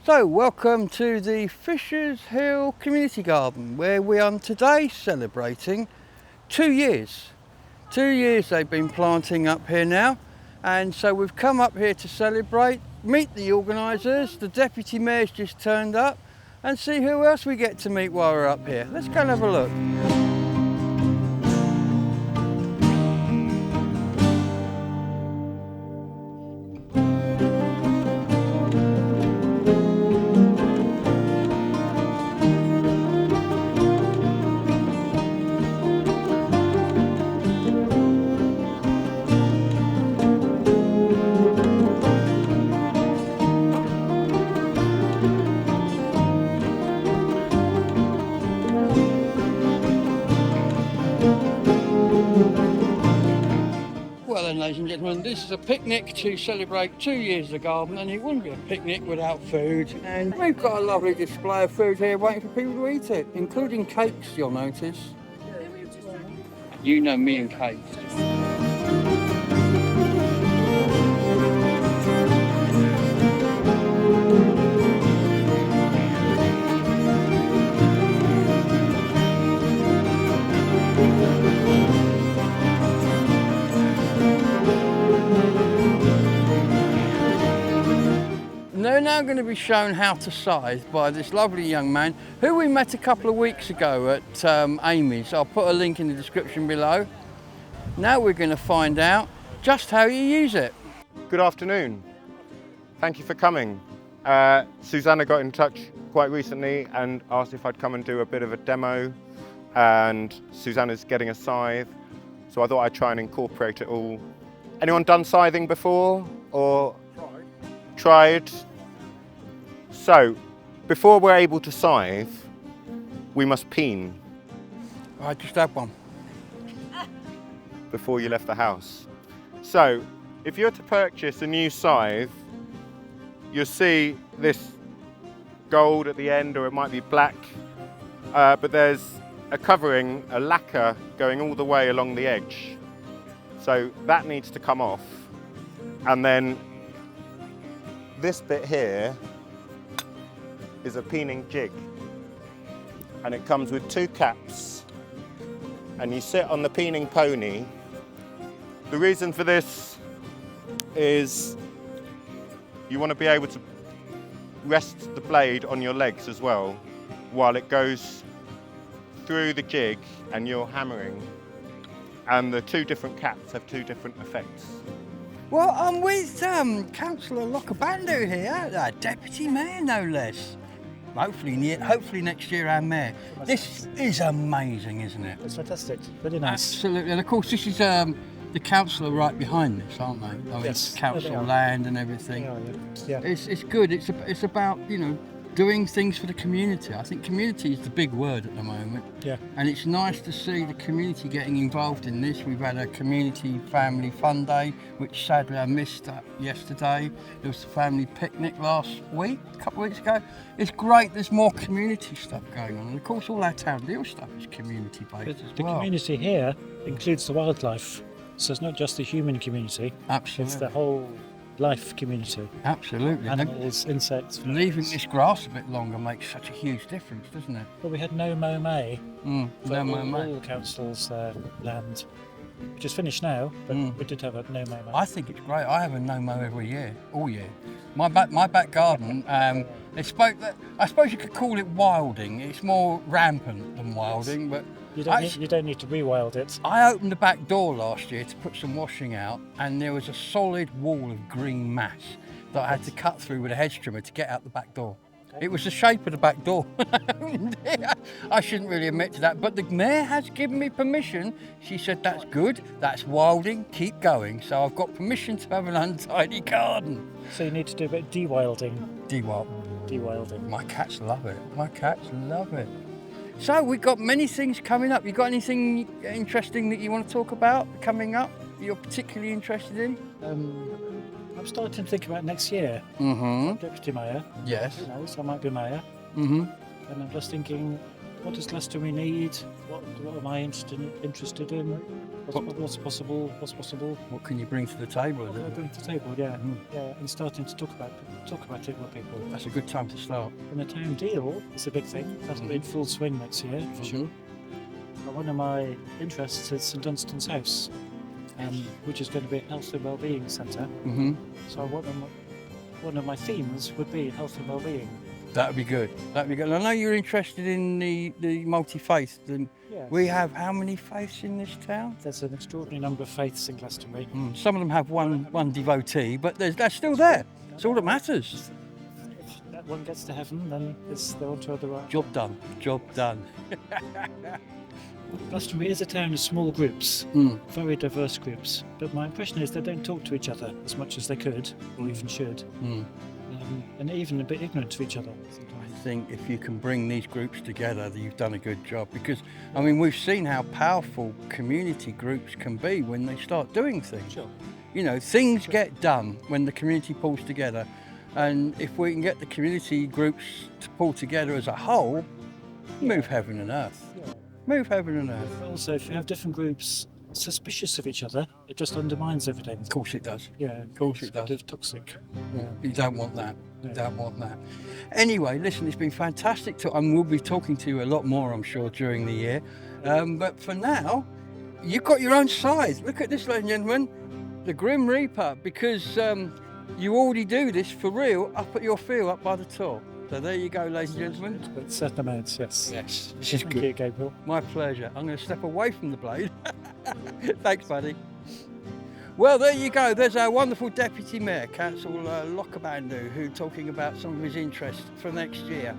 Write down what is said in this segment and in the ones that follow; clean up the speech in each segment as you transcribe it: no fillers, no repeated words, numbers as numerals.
So, welcome to the Fisher's Hill Community Garden, where we are today celebrating 2 years. 2 years they've been planting up here now, and so we've come up here to celebrate, meet the organisers. The Deputy Mayor's just turned up, and see who else we get to meet while we're up here. Let's go and have a look. Well then, ladies and gentlemen, this is a picnic to celebrate 2 years of the garden, and it wouldn't be a picnic without food. And we've got a lovely display of food here waiting for people to eat it, including cakes, you'll notice. You know me and cakes. They're now going to be shown how to scythe by this lovely young man who we met a couple of weeks ago at Amy's. I'll put a link in the description below. Now we're going to find out just how you use it. Good afternoon. Thank you for coming. Susanna got in touch quite recently and asked if I'd come and do a bit of a demo, and Susanna's getting a scythe, so I thought I'd try and incorporate it all. Anyone done scything before or tried? So, before we're able to scythe, we must peen. I just had one. Before you left the house. So, if you're to purchase a new scythe, you'll see this gold at the end, or it might be black, but there's a covering, a lacquer going all the way along the edge. So that needs to come off. And then this bit here is a peening jig, and it comes with 2 caps, and you sit on the peening pony. The reason for this is you want to be able to rest the blade on your legs as well while it goes through the jig and you're hammering, and the 2 different caps have 2 different effects. Well, I'm with Councillor Lockabando here, Deputy Mayor no less. Hopefully next year our Mayor. This is amazing, isn't it? It's fantastic, really nice. Absolutely, and of course this is the councillor right behind this, aren't they? I mean, Yes, it's council land and everything. Yeah. It's good. It's about, you know, doing things for the community. I think community is the big word at the moment. Yeah. And it's nice to see the community getting involved in this. We've had a community family fun day, which sadly I missed yesterday. There was a family picnic last week, a couple of weeks ago. It's great there's more community stuff going on. And of course all our town deal stuff is community based as The well. community here includes the wildlife, so it's not just the human community. Absolutely. It's the whole life community. Absolutely. Animals, insects. Leaving this grass a bit longer makes such a huge difference, doesn't it? Well, we had no mow May for No mow May. all councils' land, which is finished now, but we did have a no mow May. I think it's great. I have a no mow every year, all year. My back garden. I suppose you could call it wilding. It's more rampant than wilding, but You don't need to rewild it. I opened the back door last year to put some washing out, and there was a solid wall of green mass that I had to cut through with a hedge trimmer to get out the back door. It was the shape of the back door. I shouldn't really admit to that, but the Mayor has given me permission. She said, that's good, that's wilding, keep going. So I've got permission to have an untidy garden. So you need to do a bit of de-wilding. Dewilding. My cats love it. My cats love it. So we've got many things coming up. You got anything interesting that you want to talk about coming up that you're particularly interested in? I'm starting to think about next year. Deputy Mayor. Yes. Who knows, I might be Mayor. Mm-hmm. And I'm just thinking, what does Glastonbury need? What am I interested in? What's possible? What's possible? What can you bring to the table? What can I bring to the table? Yeah, and starting to talk about it with people. That's a good time to start. And the town deal is a big thing. That'll be in full swing next year for sure. But one of my interests is St Dunstan's House, which is going to be a health and wellbeing centre. So one of my themes would be health and wellbeing. That'd be good. That'd be good. And I know you're interested in the multi-faith. Yes. We have how many faiths in this town? There's an extraordinary number of faiths in Glastonbury. Some of them have one devotee, but they're still there. It's all that matters. If that one gets to heaven, then they're on to the right. Job done. Job done. Glastonbury is a town of small groups, very diverse groups. But my impression is they don't talk to each other as much as they could, or even should. And even a bit ignorant to each other sometimes. I think if you can bring these groups together, that you've done a good job. Because, I mean, we've seen how powerful community groups can be when they start doing things. Sure. You know, things get done when the community pulls together. And if we can get the community groups to pull together as a whole, move heaven and earth. Yeah. Move heaven and earth. Also, if you have different groups suspicious of each other, it just undermines everything. Of course it does. Yeah, Of course it does. It's toxic. Yeah. You don't want that. No. You don't want that. Anyway, listen, it's been fantastic and we'll be talking to you a lot more, I'm sure, during the year. But for now, you've got your own scythe. Look at this, ladies and gentlemen. The Grim Reaper, because you already do this for real up at your field, up by the top. So there you go, ladies and gentlemen. With certain amounts, yes. Yes, this is Thank good. you, Gabriel. My pleasure. I'm going to step away from the blade. Thanks, buddy. Well, there you go. There's our wonderful Deputy Mayor, Councillor Lockabandu, who's talking about some of his interests for next year.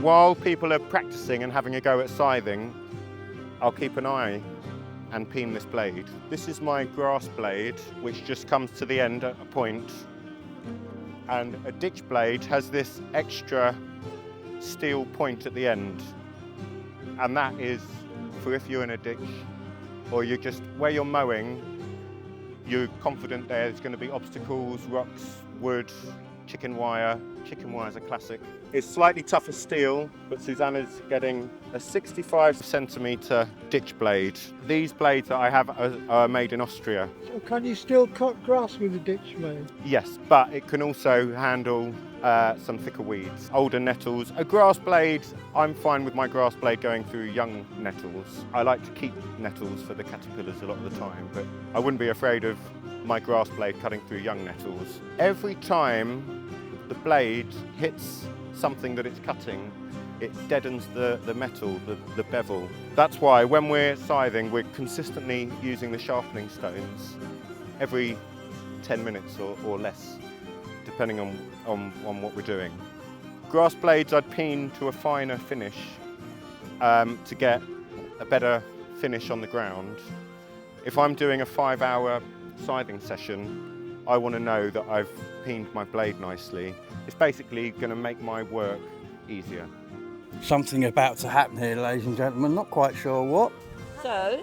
While people are practicing and having a go at scything, I'll keep an eye and peen this blade. This is my grass blade, which just comes to the end at a point. And a ditch blade has this extra steel point at the end. And that is for if you're in a ditch or you're just, where you're mowing, you're confident there's going to be obstacles, rocks, wood, chicken wire. Chicken wire is a classic. It's slightly tougher steel, but Susanna's getting a 65cm ditch blade. These blades that I have are made in Austria. So can you still cut grass with a ditch blade? Yes, but it can also handle some thicker weeds, older nettles. A grass blade, I'm fine with my grass blade going through young nettles. I like to keep nettles for the caterpillars a lot of the time, but I wouldn't be afraid of my grass blade cutting through young nettles. Every time the blade hits something that it's cutting, it deadens the metal, the bevel. That's why when we're scything, we're consistently using the sharpening stones every 10 minutes or less, depending on what we're doing. Grass blades I'd peen to a finer finish to get a better finish on the ground. If I'm doing a 5-hour scything session, I want to know that I've peened my blade nicely. It's basically going to make my work easier. Something about to happen here, ladies and gentlemen. Not quite sure what. So,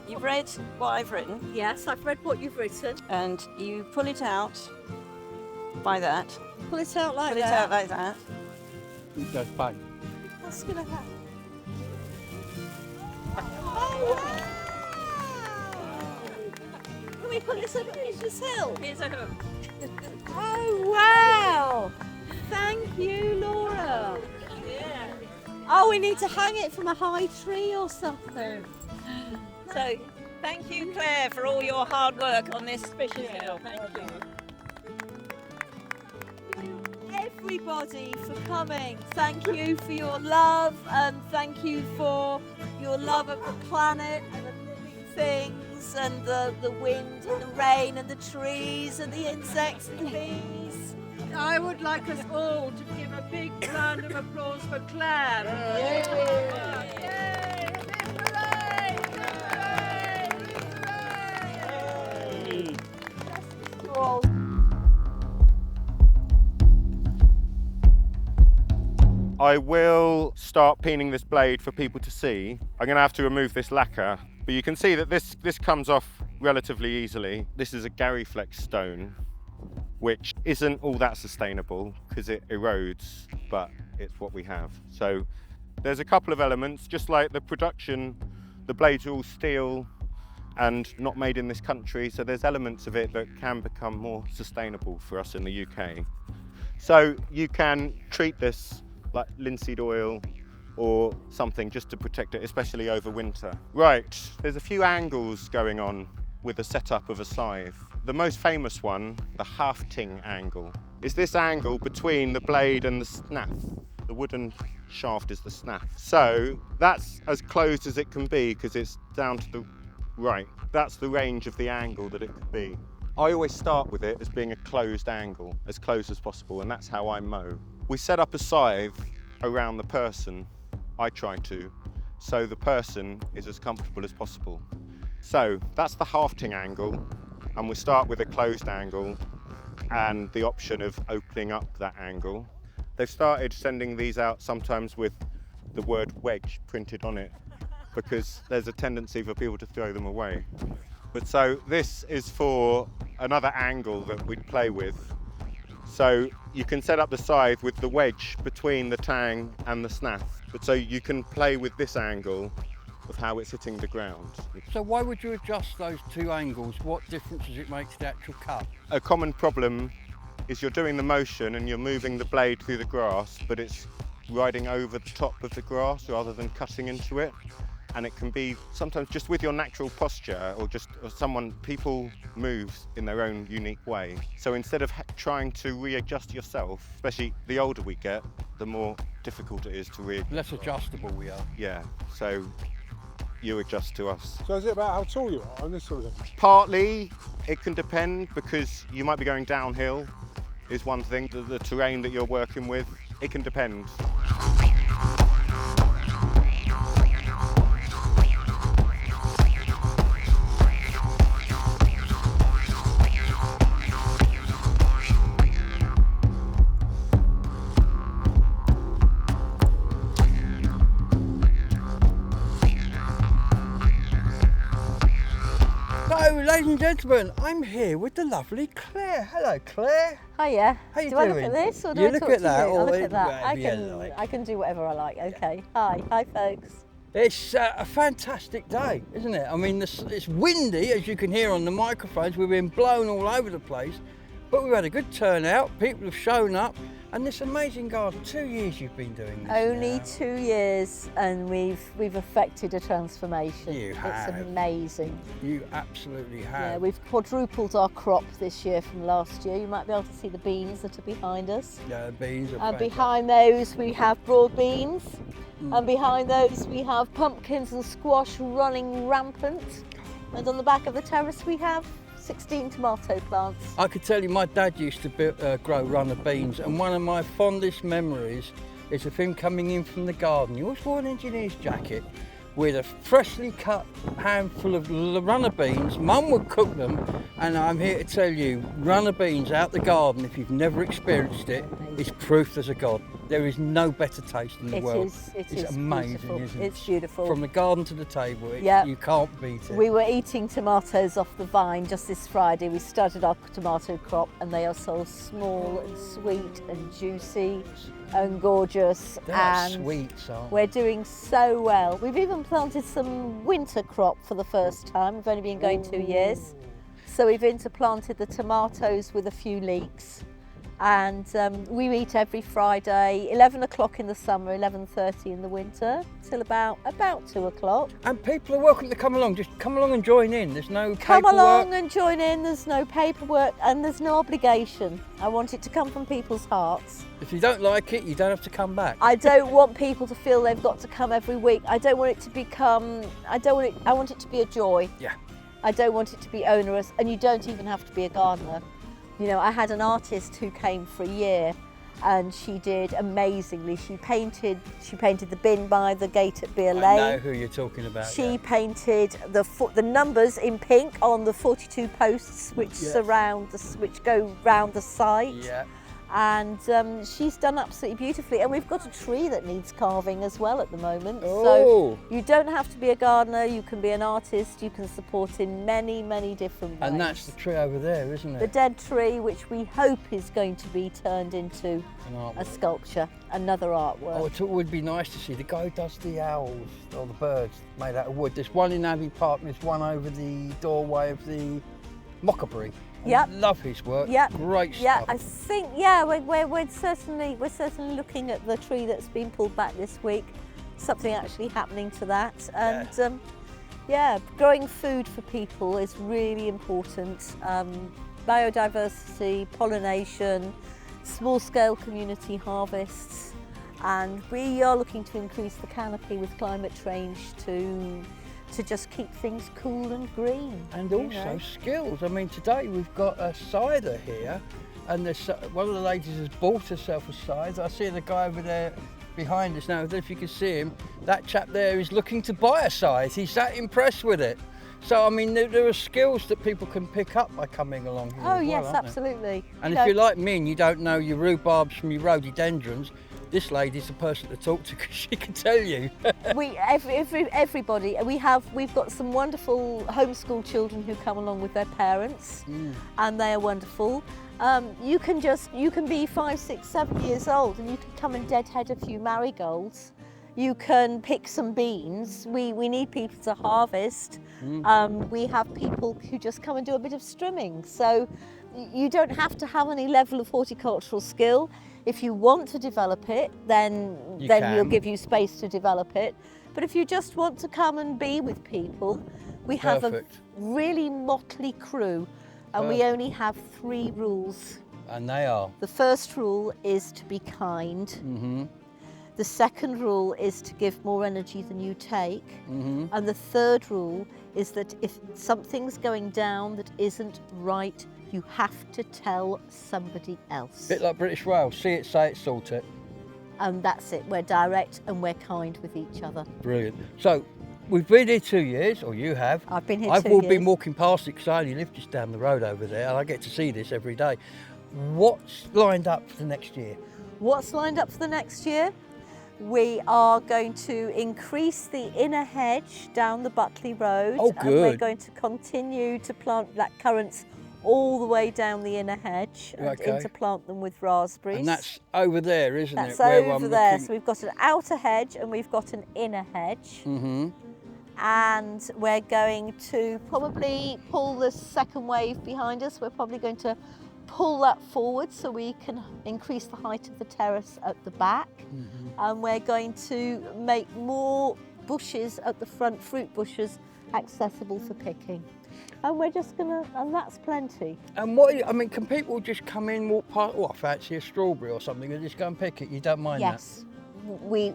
you've read what I've written, Yes, I've read what you've written. and you pull it out by that. Pull it out like Pull it that. out like that. It does bang. What's going to happen? Can we put this up this hill? Here's a hook. Oh, wow. Thank you, Laura. Oh, we need to hang it from a high tree or something. So, thank you, Claire, for all your hard work on this special hill. Thank you. Everybody for coming. Thank you for your love and thank you for your love of the planet and the living things and the wind and the rain and the trees and the insects and the bees. I would like us all to give a big round of applause for Claire. I will start peening this blade for people to see. I'm going to have to remove this lacquer, but you can see that this comes off relatively easily. This is a Gary Flex stone. which isn't all that sustainable because it erodes, but it's what we have. So there's a couple of elements, just like the production, the blades are all steel and not made in this country, so there's elements of it that can become more sustainable for us in the UK. So you can treat this like linseed oil or something just to protect it, especially over winter. Right, there's a few angles going on with the setup of a scythe. The most famous one, the hafting angle, is this angle between the blade and the snaff. The wooden shaft is the snaff. So that's as closed as it can be because it's down to the right. That's the range of the angle that it could be. I always start with it as being a closed angle, as close as possible, and that's how I mow. We set up a scythe around the person, I try to, so the person is as comfortable as possible. So that's the hafting angle, and we start with a closed angle and the option of opening up that angle. They've started sending these out sometimes with the word wedge printed on it because there's a tendency for people to throw them away. But so this is for another angle that we'd play with. So you can set up the scythe with the wedge between the tang and the snaff. But so you can play with this angle of how it's hitting the ground. So why would you adjust those two angles? What difference does it make to the actual cut? A common problem is you're doing the motion and you're moving the blade through the grass, but it's riding over the top of the grass rather than cutting into it. And it can be sometimes just with your natural posture or people move in their own unique way. So instead of trying to readjust yourself, especially the older we get, the more difficult it is to readjust. Less adjustable we are. Yeah, so you adjust to us. So is it about how tall you are and this sort of thing? Partly, it can depend because you might be going downhill is one thing, the terrain that you're working with, it can depend. So, ladies and gentlemen, I'm here with the lovely Claire. Hello, Claire. Hiya. How you do I look doing? at this or do You I look talk at to that, you? or I look at that. whatever you like. I can do whatever I like. Okay. Hi folks. It's a fantastic day, isn't it? I mean, it's windy, as you can hear on the microphones. We've been blown all over the place, but we've had a good turnout. People have shown up, and this amazing garden. 2 years you've been doing this. Only now. 2 years, and we've effected a transformation. You have. It's amazing. You absolutely have. Yeah, we've quadrupled our crop this year from last year. You might be able to see the beans that are behind us. Yeah, the beans are And fantastic. behind those we have broad beans, and behind those we have pumpkins and squash running rampant. And on the back of the terrace we have 16 tomato plants. I could tell you my dad used to grow runner beans, and one of my fondest memories is of him coming in from the garden. He always wore an engineer's jacket with a freshly cut handful of runner beans. Mum would cook them, and I'm here to tell you, runner beans out the garden, if you've never experienced it, is proof there's a God. There is no better taste in the world. It It's is amazing, beautiful. isn't it? It's beautiful. From the garden to the table, Yeah. you can't beat it. We were eating tomatoes off the vine just this Friday. We started our tomato crop, and they are so small and sweet and juicy and gorgeous. They're like and sweets, aren't they? we're doing so well. We've even planted some winter crop for the first time. We've only been going 2 years. So we've interplanted the tomatoes with a few leeks. And we eat every Friday, 11 o'clock in the summer, 11:30 in the winter, till about 2 o'clock. And people are welcome to come along. Just come along and join in. There's no Come paperwork. along and join in. There's no paperwork and there's no obligation. I want it to come from people's hearts. If you don't like it, you don't have to come back. I don't want people to feel they've got to come every week. I don't want it to become, I want it to be a joy. Yeah. I don't want it to be onerous, and you don't even have to be a gardener. You know, I had an artist who came for a year, and she did amazingly. She painted the bin by the gate at Beer Lane. I know who you're talking about. She yeah. painted the numbers in pink on the 42 posts which Yeah. which go round the site. Yeah. And she's done absolutely beautifully. And we've got a tree that needs carving as well at the moment. So you don't have to be a gardener, you can be an artist, you can support in many, many different ways. And that's the tree over there, isn't it? The dead tree, which we hope is going to be turned into a sculpture, another artwork. Oh, it would be nice to see the guy who does the owls or the birds made out of wood. There's one in Abbey Park, there's one over the doorway of the Mockery. Yep. Love his work. Yep. Great stuff. Yeah, I think we're certainly looking at the tree that's been pulled back this week. Something actually happening to that, and growing food for people is really important. Biodiversity, pollination, small-scale community harvests, and we are looking to increase the canopy with climate change to just keep things cool and green. And also skills. I mean, today we've got a scyther here, and one of the ladies has bought herself a scythe. I see the guy over there behind us now. I don't know if you can see him. That chap there is looking to buy a scythe. He's that impressed with it. So, I mean, there are skills that people can pick up by coming along here. Oh, as well, yes, aren't there? absolutely. And if you're like me and you don't know your rhubarbs from your rhododendrons, this lady's the person to talk to because she can tell you. Everybody. We've got some wonderful homeschool children who come along with their parents, and they are wonderful. You can be 5, 6, 7 years old, and you can come and deadhead a few marigolds. You can pick some beans. We need people to harvest. We have people who just come and do a bit of strimming. So you don't have to have any level of horticultural skill. If you want to develop it, then we'll give you space to develop it. But if you just want to come and be with people, we have a really motley crew, and we only have 3 rules. And they are? The first rule is to be kind. The second rule is to give more energy than you take. And the third rule is that if something's going down that isn't right, you have to tell somebody else. Bit like British Wales, see it, say it, sort it. And that's it, we're direct and we're kind with each other. Brilliant. So, we've been here 2 years, or you have. I've been here 2 years. I've been walking past it because I only live just down the road over there, and I get to see this every day. What's lined up for the next year? What's lined up for the next year? We are going to increase the inner hedge down the Buckley Road. Oh, good. And we're going to continue to plant blackcurrants all the way down the inner hedge and interplant them with raspberries. And that's over there, isn't it? That's over there. So we've got an outer hedge and we've got an inner hedge. And we're going to probably pull the second wave behind us. We're probably going to pull that forward so we can increase the height of the terrace at the back. And we're going to make more bushes at the front, fruit bushes, accessible for picking. And we're just gonna, and that's plenty. And can people just come in, walk past, I fancy a strawberry or something, and just go and pick it? You don't mind that? Yes. We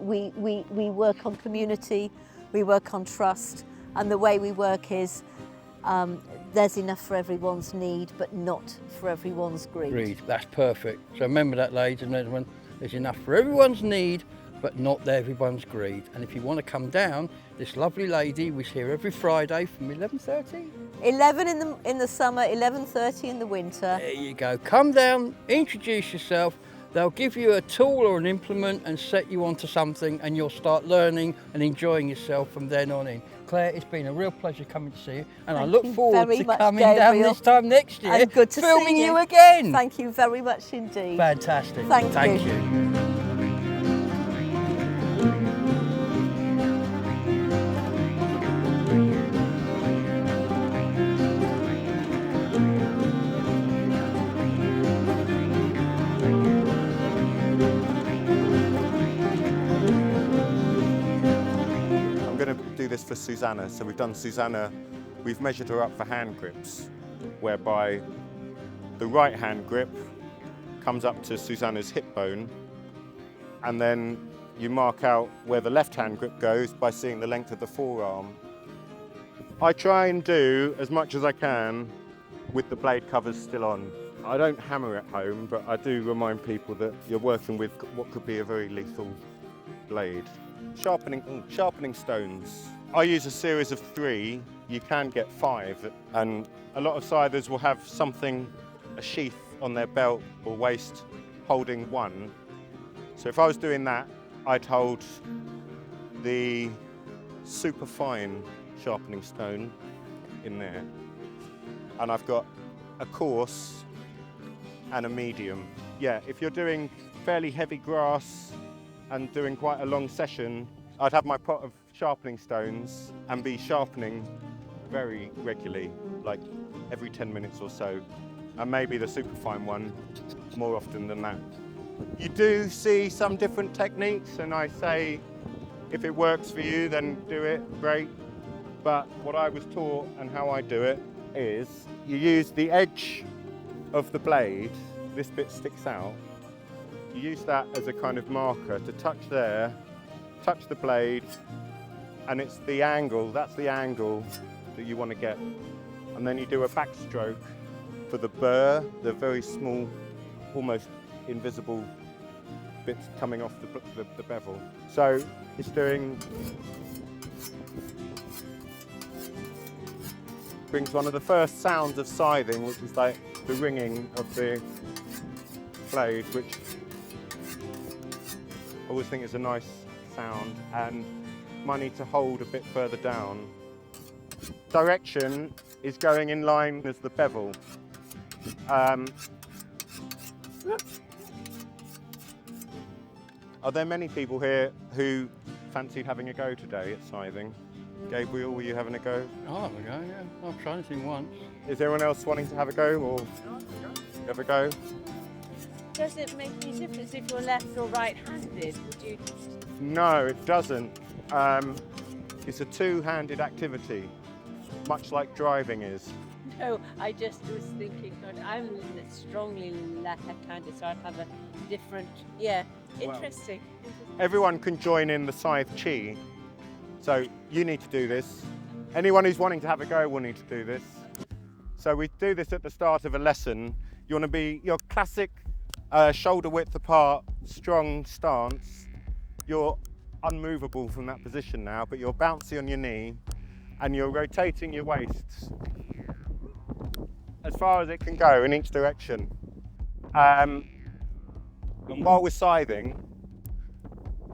work on community, we work on trust, and the way we work is there's enough for everyone's need, but not for everyone's greed. That's perfect. So remember that, ladies and gentlemen, there's enough for everyone's need, but not everyone's greed. And if you want to come down, this lovely lady was here every Friday from 11:30? 11 in the summer, 11:30 in the winter. There you go. Come down, introduce yourself. They'll give you a tool or an implement and set you onto something, and you'll start learning and enjoying yourself from then on in. Claire, it's been a real pleasure coming to see you, and I look forward to coming down this time next year, and good to filming see you again. Thank you very much indeed. Fantastic. Thank you. This for Susanna. So we've done Susanna, we've measured her up for hand grips, whereby the right hand grip comes up to Susanna's hip bone, and then you mark out where the left hand grip goes by seeing the length of the forearm. I try and do as much as I can with the blade covers still on. I don't hammer at home, but I do remind people that you're working with what could be a very lethal blade. Sharpening stones. I use a series of 3. You can get 5, and a lot of scythers will have something, a sheath on their belt or waist, holding one. So if I was doing that, I'd hold the super fine sharpening stone in there. And I've got a coarse and a medium. Yeah, if you're doing fairly heavy grass and doing quite a long session, I'd have my pot of sharpening stones and be sharpening very regularly, like every 10 minutes or so, and maybe the superfine one more often than that. You do see some different techniques, and I say if it works for you, then do it, great. But what I was taught and how I do it is you use the edge of the blade, this bit sticks out, you use that as a kind of marker to touch there, touch the blade, and it's the angle, that's the angle that you want to get. And then you do a backstroke for the burr, the very small, almost invisible bits coming off the bevel. So it's doing, brings one of the first sounds of scything, which is like the ringing of the blade, which I always think is a nice sound, and might need to hold a bit further down. Direction is going in line with the bevel. Are there many people here who fancied having a go today at scything? Gabriel, were you having a go? I'll have a go, yeah. I've tried anything once. Is anyone else wanting to have a go, or have a go? Does it make any difference if you're left or right-handed? Would you? No, it doesn't. It's a two-handed activity, much like driving is. No, I just was thinking, God, I'm strongly left-handed, so I'd have a different, yeah, interesting. Everyone can join in the scythe chi. So you need to do this. Anyone who's wanting to have a go will need to do this. So we do this at the start of a lesson. You want to be your classic shoulder width apart, strong stance. You're unmovable from that position now, but you're bouncy on your knee and you're rotating your waist as far as it can go in each direction. And while we're scything,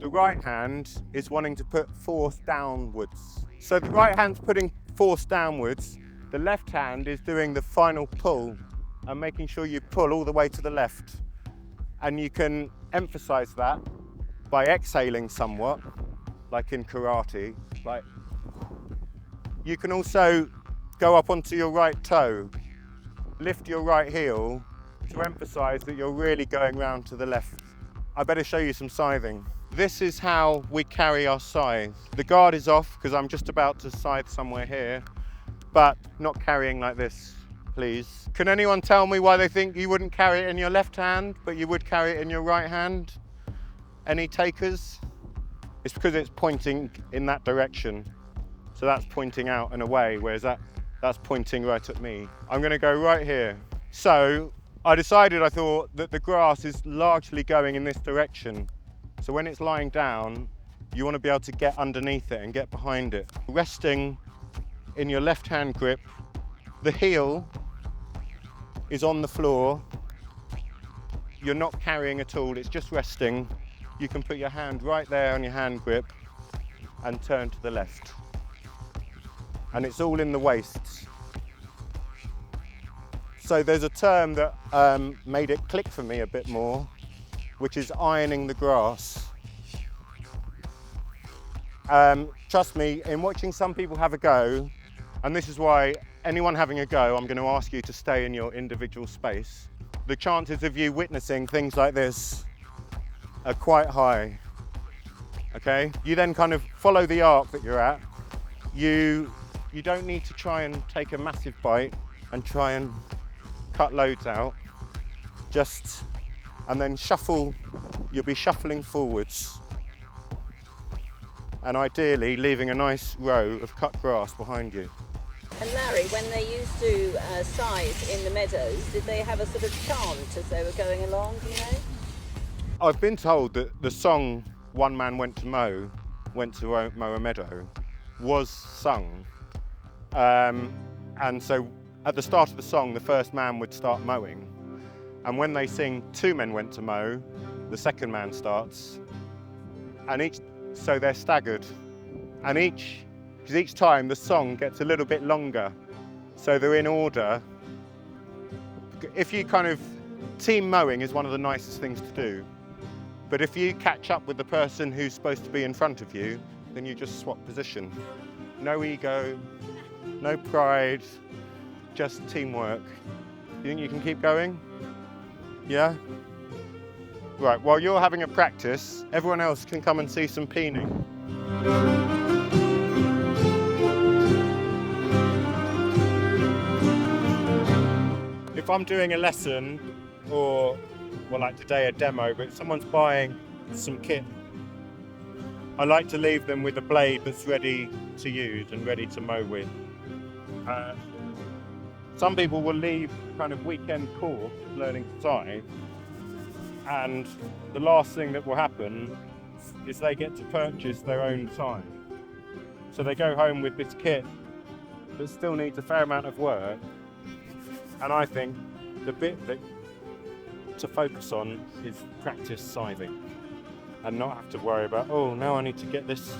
the right hand is wanting to put force downwards. So the right hand's putting force downwards, the left hand is doing the final pull and making sure you pull all the way to the left. And you can emphasize that by exhaling somewhat, like in karate. Like, you can also go up onto your right toe, lift your right heel to emphasize that you're really going round to the left. I better show you some scything. This is how we carry our scythe. The guard is off because I'm just about to scythe somewhere here, but not carrying like this, please. Can anyone tell me why they think you wouldn't carry it in your left hand, but you would carry it in your right hand? Any takers? It's because it's pointing in that direction. So that's pointing out and away, whereas that's pointing right at me. I'm gonna go right here. So I thought that the grass is largely going in this direction. So when it's lying down, you want to be able to get underneath it and get behind it. Resting in your left hand grip, the heel is on the floor. You're not carrying at all, it's just resting. You can put your hand right there on your hand grip and turn to the left. And it's all in the waist. So there's a term that made it click for me a bit more, which is ironing the grass. Trust me, in watching some people have a go, and this is why anyone having a go, I'm going to ask you to stay in your individual space. The chances of you witnessing things like this are quite high, okay? You then kind of follow the arc that you're at. You don't need to try and take a massive bite and try and cut loads out. And then shuffle, you'll be shuffling forwards. And ideally leaving a nice row of cut grass behind you. And Larry, when they used to scythe in the meadows, did they have a sort of chant as they were going along, do you know? I've been told that the song One Man Went to Mow a Meadow was sung. And so at the start of the song, the first man would start mowing. And when they sing "Two men went to mow," the second man starts, and so they're staggered, and because each time the song gets a little bit longer, so they're in order. If you team mowing is one of the nicest things to do, but if you catch up with the person who's supposed to be in front of you, then you just swap position. No ego, no pride, just teamwork. You think you can keep going? Yeah? Right, while you're having a practice, everyone else can come and see some peening. If I'm doing a lesson, or, well, like today, a demo, but someone's buying some kit, I like to leave them with a blade that's ready to use and ready to mow with. Some people will leave kind of weekend course learning scythe, and the last thing that will happen is they get to purchase their own scythe. So they go home with this kit that still needs a fair amount of work, and I think the bit to focus on is practice scything and not have to worry about, oh, now I need to get this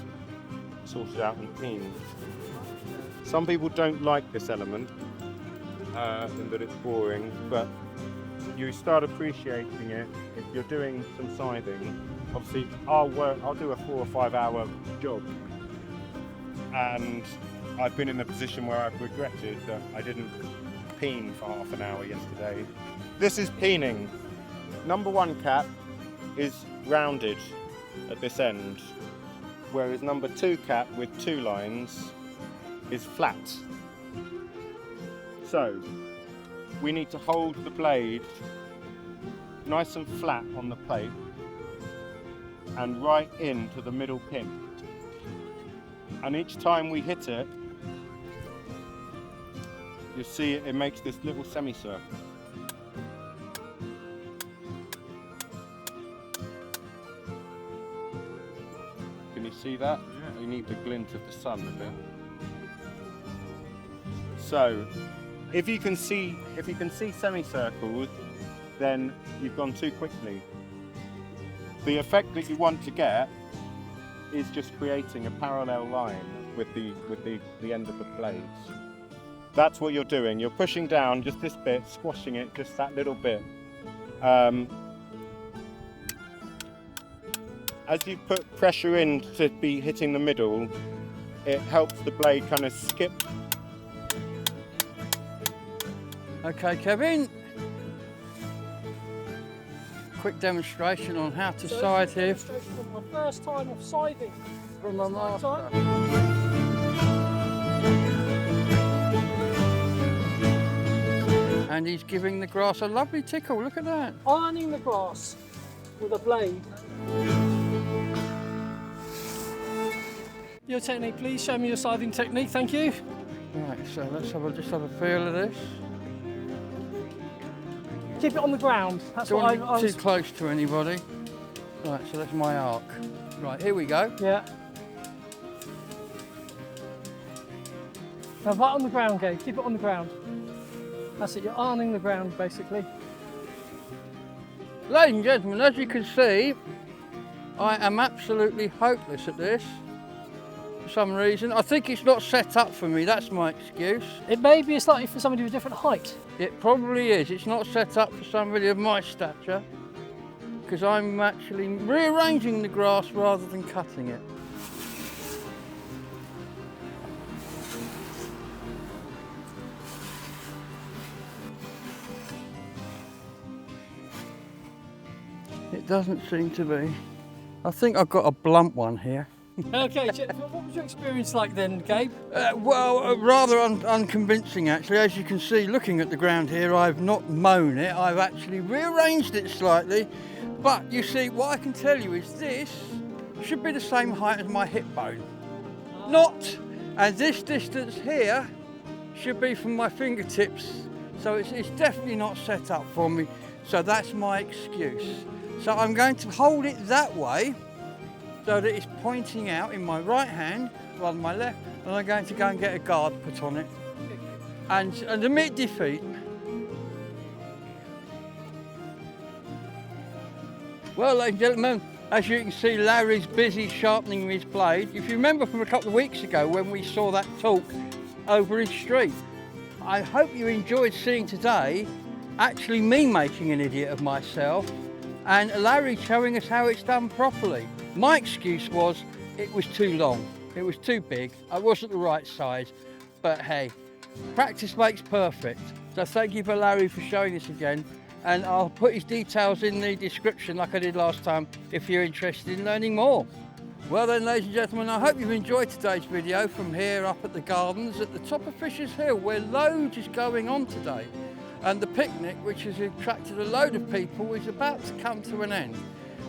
sorted out and cleaned. Some people don't like this element, and that it's boring, but you start appreciating it if you're doing some scything. Obviously, I'll do a 4 or 5 hour job, and I've been in the position where I've regretted that I didn't peen for half an hour yesterday. This is peening. Number 1 cap is rounded at this end, whereas number 2 cap with 2 lines is flat. So we need to hold the blade nice and flat on the plate and right into the middle pin. And each time we hit it, you see it makes this little semicircle. Can you see that? Yeah. You need the glint of the sun a bit. So, if you can see semicircles, then you've gone too quickly. The effect that you want to get is just creating a parallel line with the end of the blades. That's what you're doing. You're pushing down just this bit, squashing it just that little bit. As you put pressure in to be hitting the middle, it helps the blade kind of skip. Okay, Kevin. Quick demonstration on how to scythe here. My first time of scything. From my master. And he's giving the grass a lovely tickle, look at that. Ironing the grass with a blade. Your technique, please. Show me your scything technique, thank you. Right, so let's just have a feel of this. Keep it on the ground. That's Don't what want I it too close to anybody. Right, so that's my arc. Right, here we go. Yeah. Now, right on the ground, Gabe. Keep it on the ground. That's it. You're ironing the ground, basically. Ladies and gentlemen, as you can see, I am absolutely hopeless at this. For some reason. I think it's not set up for me, that's my excuse. It may be slightly for somebody of a different height. It probably is. It's not set up for somebody of my stature because I'm actually rearranging the grass rather than cutting it. It doesn't seem to be. I think I've got a blunt one here. Okay, what was your experience like then, Gabe? Rather unconvincing actually. As you can see, looking at the ground here, I've not mown it, I've actually rearranged it slightly. But you see, what I can tell you is this should be the same height as my hip bone. Not, and this distance here should be from my fingertips. So it's definitely not set up for me. So that's my excuse. So I'm going to hold it that way, so that it's pointing out in my right hand rather than my left, and I'm going to go and get a guard put on it. And admit defeat. Well, ladies and gentlemen, as you can see, Larry's busy sharpening his blade. If you remember from a couple of weeks ago when we saw that talk over his street, I hope you enjoyed seeing today actually me making an idiot of myself and Larry showing us how it's done properly. My excuse was it was too long, it was too big, I wasn't the right size, but hey, practice makes perfect. So thank you for Larry for showing us again, and I'll put his details in the description like I did last time if you're interested in learning more. Well then, ladies and gentlemen, I hope you've enjoyed today's video from here up at the gardens at the top of Fisher's Hill, where loads is going on today. And the picnic, which has attracted a load of people, is about to come to an end.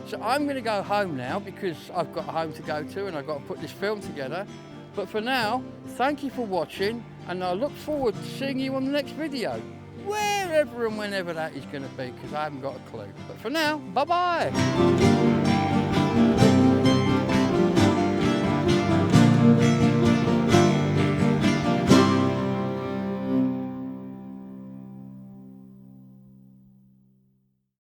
So I'm going to go home now because I've got a home to go to and I've got to put this film together. But for now, thank you for watching, and I look forward to seeing you on the next video, wherever and whenever that is going to be, because I haven't got a clue. But for now, bye-bye.